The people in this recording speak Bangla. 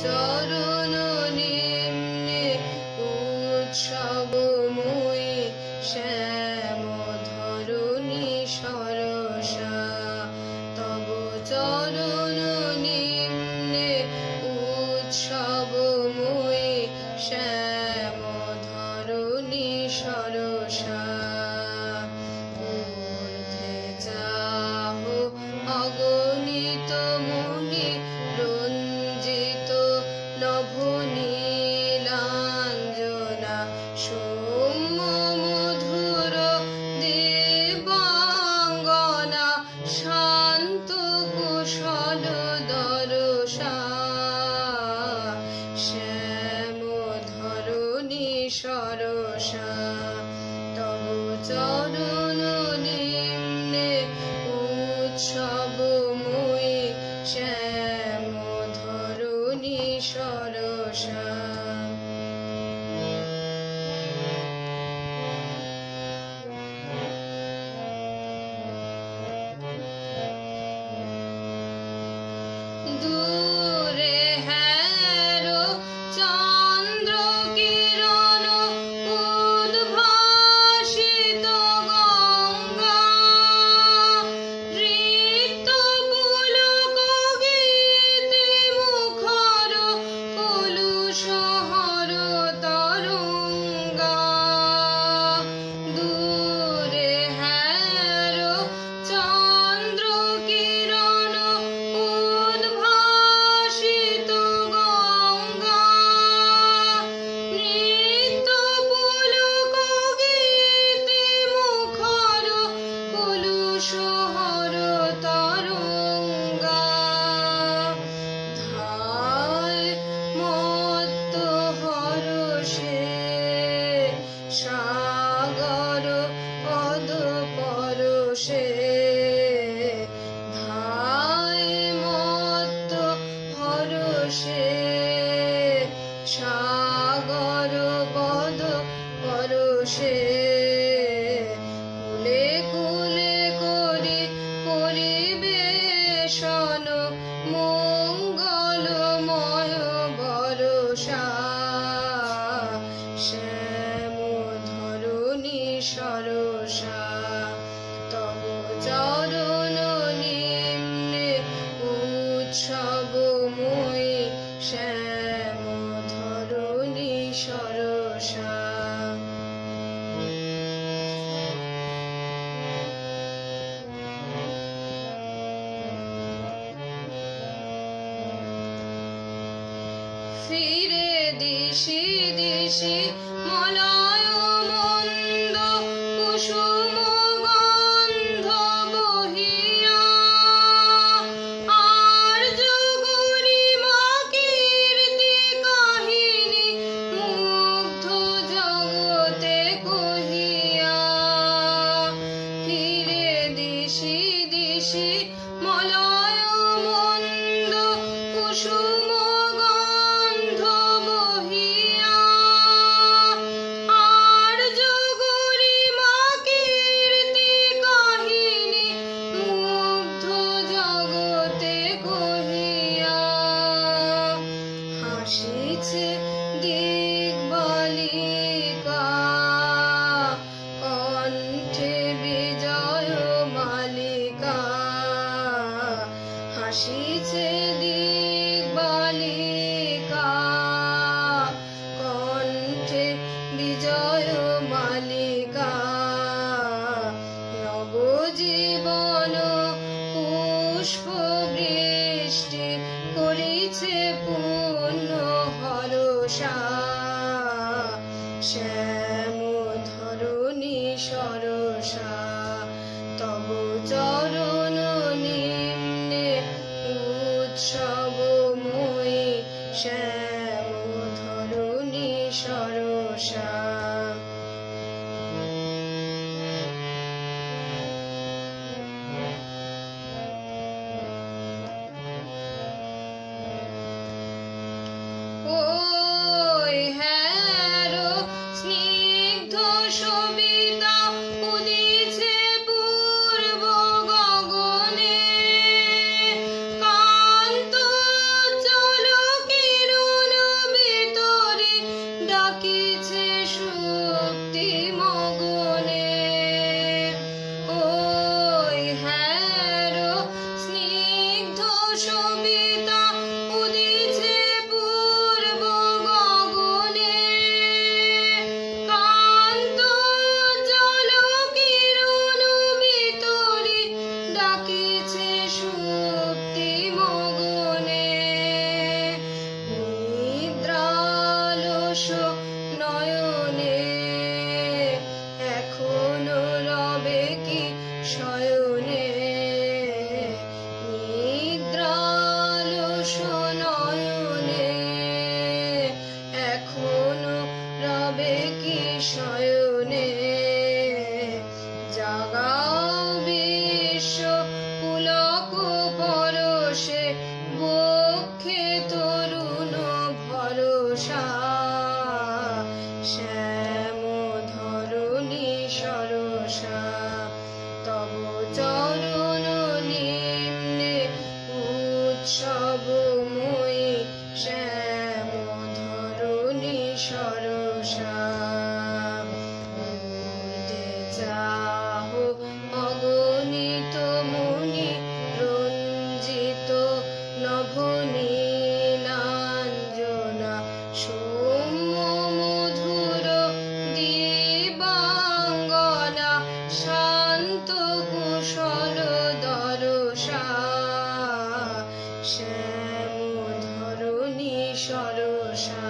চরণ নিম্নে উৎসবময়ী শ্যাম ধরণী সরসা। তব চরণ নিম্নে উৎসবময়ী শ্যাম ধরণী সরসা। ঊর্ধ্বে চাহ অগণিত মুনি রঞ্জিত নভনীলাঞ্জনা সৌম্য মধুর দেবাঙ্গনা শান্ত কুশল দরসা। শ্যাম ধরণী সরসা। তব চরণ নিম্নে উৎসবময়ী শ্যাম ধরণী সরসা। দূরে হেরো চন্দ্র কিরণ উদ্ভাসিত গঙ্গা। ঋত পুলক গীতে মুখর কলুষহর তরঙ্গা। দূরে হেরো চন্দ্র কিরণ উদ্ভাসিত গঙ্গা। নৃত্য পুলক গীতে মুখর কলুষহর তরঙ্গা। ধায় মত্ত হরষে সাগর পদ পরশে। ধায় মত্ত হরষে সাগর পদ পরশে। কুলে কুলে করি পরিবেশন মঙ্গলময় বরষা। শ্যাম ধরণী সরসা। তব চরণ নিম্নে উৎসবময়ী শ্যাম ধরণী সরসা। ফিরে দিশি দিশি মলয় মন্দ কুসুম গন্ধ বহিয়া। আর্য গরিমা কীর্তি কাহিনী মুগ্ধ জগতে কহিয়া। ফিরে দিশি দিশি মলয় মন্দ কুসুম গন্ধ বহিয়া। আর্য গরিমা কীর্তি কাহিনী মুগ্ধ জগতে কহিয়া। হাসিছে দিগ্বালিকা কণ্ঠে বিজয় মালিকা। হাসিছে দিগ্বালিকা কণ্ঠে বিজয় মালিকা। নবজীবন পুষ্প বৃষ্টি করিছে পূর্ণ হরষা। শ্যাম ধরণী সরসা। তব চরণ নিম্নে উৎসবময়ী শ্যাম ধরণী সরসা। ওই হেরো স্নিগ্ধ সবিতা উদিছে পূর্ব গগনে। কান্ত চল কিরণ পরশ নয়নে, এখনো রবে কি শয়নে? জাগাও বিশ্ব পুলক পরশে, বক্ষে তরুণ ভরসা। শ্যাম ধরণী সরসা, তব চরণ নিম্নে উৎসবময়ী। শ্যাম ধরণী সরসা, মূর্তে চাহো অগণিত মুনি, রঞ্জিত নভনীলাঞ্জনা। সৌম্য মধুর দিবাঙ্গনা, শান্ত কুশল দরসা। শ্যাম ধরণী সরসা।